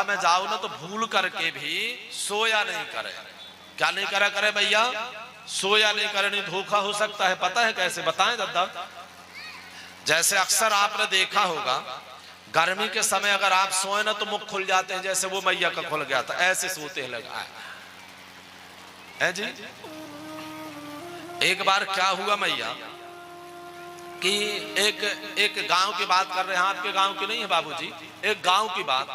में जाओ ना तो भूल करके भी सोया नहीं करे। क्या नहीं करा करे भैया? सोया नहीं करे, नहीं धोखा हो सकता है। पता है कैसे? बताएं दादा। जैसे अक्सर आपने देखा होगा गर्मी के समय अगर आप सोए ना तो मुख खुल जाते हैं, जैसे वो मैया का खुल गया था, ऐसे सोते लगा है जी। एक बार क्या हुआ मैया कि एक गांव की बात कर रहे हैं, आपके गांव की नहीं है बाबूजी, एक गांव की बात।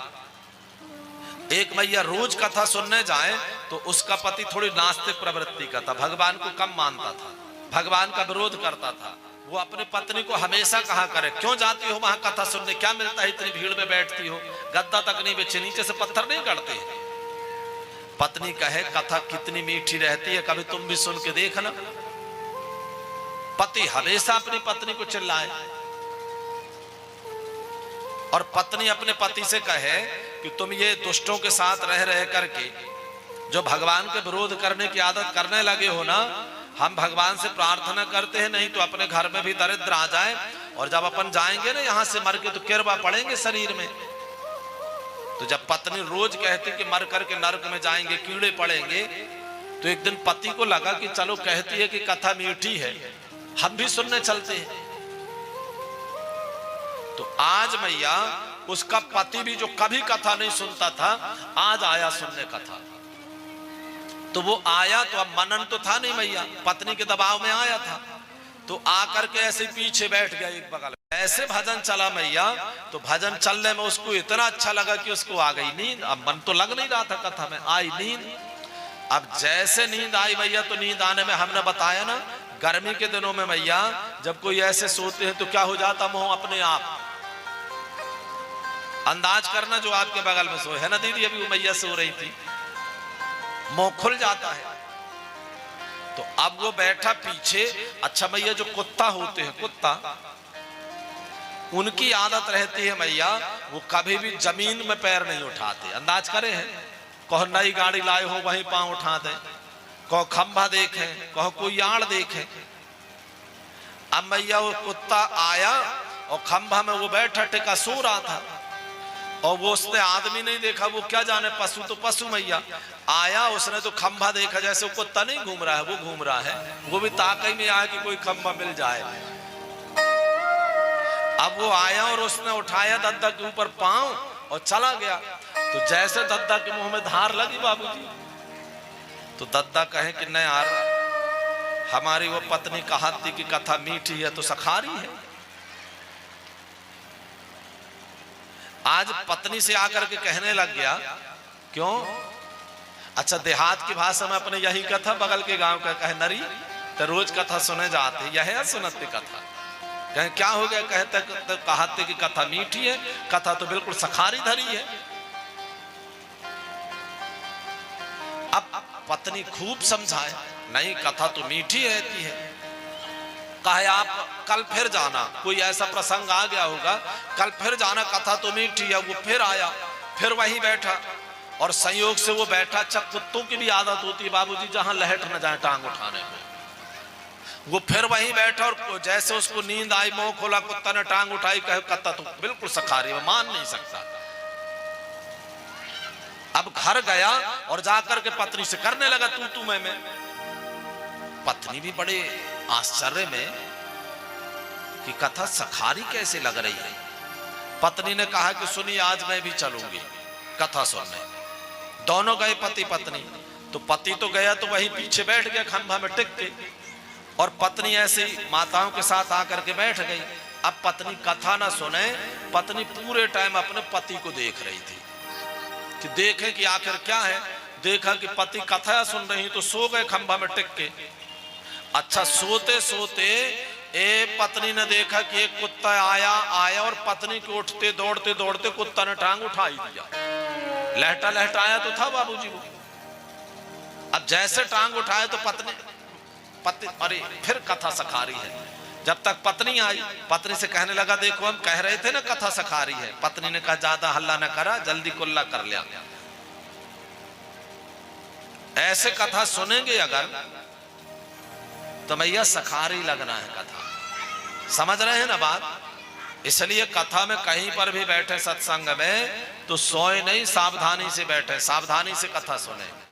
एक मैया रोज कथा सुनने जाए तो उसका पति थोड़ी नास्तिक प्रवृत्ति का था, भगवान को कम मानता था, भगवान का विरोध करता था। वो अपनी पत्नी को हमेशा कहा करे, क्यों जाती हो वहां कथा सुनने, क्या मिलता है इतनी भीड़ में बैठती हो, गद्दा तक नहीं बिछे, नीचे से पत्थर नहीं करते। पत्नी कहे कथा कितनी मीठी रहती है, कभी तुम भी सुन के देखना। पति हमेशा अपनी पत्नी को चिल्लाए और पत्नी अपने पति से कहे कि तुम ये दुष्टों के साथ रह रह करके जो भगवान के विरोध करने की आदत करने लगे हो ना, हम भगवान से प्रार्थना करते हैं नहीं तो अपने घर में भी दरिद्र आ जाए, और जब अपन जाएंगे ना यहाँ से मर के तो किरवा पड़ेंगे शरीर में। तो जब पत्नी रोज कहती कि मर करके नरक में जाएंगे, कीड़े पड़ेंगे, तो एक दिन पति को लगा कि चलो कहती है कि कथा मीठी है, हम भी सुनने चलते हैं। तो आज मैया उसका पति भी जो कभी कथा नहीं सुनता था, आज आया सुनने कथा। तो वो आया तो अब मनन तो था नहीं मैया, पत्नी के दबाव में आया था, तो आकर के ऐसे पीछे बैठ गया एक बगल में। ऐसे भजन चला मैया, तो भजन चलने में उसको इतना अच्छा लगा कि उसको आ गई नींद। अब मन तो लग नहीं रहा था कथा में, आई नींद। अब जैसे नींद आई मैया, तो नींद आने में हमने बताया ना, गर्मी के दिनों में मैया जब कोई ऐसे सोते हैं तो क्या हो जाता, मुंह अपने आप अंदाज करना, जो आपके बगल में सोए है ना दीदी, अभी वो मैया सो रही थी, मुंह खुल जाता है। तो अब वो बैठा पीछे। अच्छा मैया जो कुत्ता होते हैं, कुत्ता, उनकी आदत रहती है मैया, वो कभी भी जमीन में पैर नहीं उठाते। अंदाज करे हैं, कहो नई गाड़ी लाए हो वहीं पांव उठा दे, कहो खंभा देखे, कहो कोई यार्ड देखे। अब मैया वो कुत्ता आया और खंभा में वो बैठा टिका सो रहा था, और वो उसने आदमी नहीं देखा, वो क्या जाने, पशु तो पशु मैया आया, उसने तो खंभा देखा, जैसे वो कुत्ता नहीं घूम रहा है वो घूम रहा है, वो भी ताकई में आया कि कोई खंभा मिल जाए। अब वो आया और उसने उठाया दद्दा के ऊपर पांव और चला गया। तो जैसे दद्दा के मुंह में धार लगी बाबूजी, तो दद्दा कहे कि नहीं यार, हमारी वो पत्नी कहती कि कथा मीठी है तो सखारी है। आज पत्नी से आकर के कहने लग गया, क्यों? अच्छा देहात की भाषा में अपने यही कथा, बगल के गांव का कहे नरी तो रोज कथा सुने जाते, यह सुनते कथा। कहे क्या हो गया? कहते कहते कि कथा मीठी है, कथा तो बिल्कुल सखारी धरी है। अब पत्नी खूब समझाए, नहीं कथा तो मीठी रहती है। कहे आप कल फिर जाना, कोई ऐसा प्रसंग आ गया होगा, कल फिर जाना, कथा तो मीठी है। वो फिर आया, फिर वहीं बैठा, और संयोग से वो बैठा। अच्छा कुत्तों की भी आदत होती है बाबूजी, जहां लहट न जाए टांग उठाने में, वो फिर वहीं बैठा, और जैसे उसको नींद आई, मुंह खोला, कुत्ता ने टांग उठाई, कहे कथा तो बिल्कुल सखारी है, मान नहीं सकता। अब घर गया और जाकर के पत्नी से करने लगा तू मैं। पत्नी भी बड़े आश्चर्य में कि कथा सखारी कैसे लग रही है। पत्नी ने कहा कि सुनिए, आज मैं भी चलूंगी कथा सुनने। दोनों गए पति पत्नी। तो पति तो गया तो वही पीछे बैठ गया खंभा में टिक के, और पत्नी ऐसे माताओं के साथ आकर के बैठ गई। अब पत्नी कथा ना सुने, पत्नी पूरे टाइम अपने पति को देख रही थी कि देखे कि आखिर क्या है। देखा कि पति कथा सुन रही, तो सो गए खंभा में टिक के। अच्छा सोते सोते पत्नी ने देखा कि एक कुत्ता आया और पत्नी को उठते दौड़ते दौड़ते कुत्ता ने टांग उठाई दिया। लहटा लहटाया तो था बाबूजी वो। अब जैसे टांग उठाए तो पत्नी अरे फिर कथा सखारी है। जब तक पत्नी आई, पत्नी से कहने लगा, देखो हम कह रहे थे ना कथा सखारी है। पत्नी ने कहा ज्यादा हल्ला न करा, जल्दी कुल्ला कर लिया। ऐसे कथा सुनेंगे अगर तो मैया सखारी लगना है कथा। समझ रहे हैं ना बात? इसलिए कथा में कहीं पर भी बैठे सत्संग में तो सोए नहीं, सावधानी से बैठे, सावधानी से कथा सुने।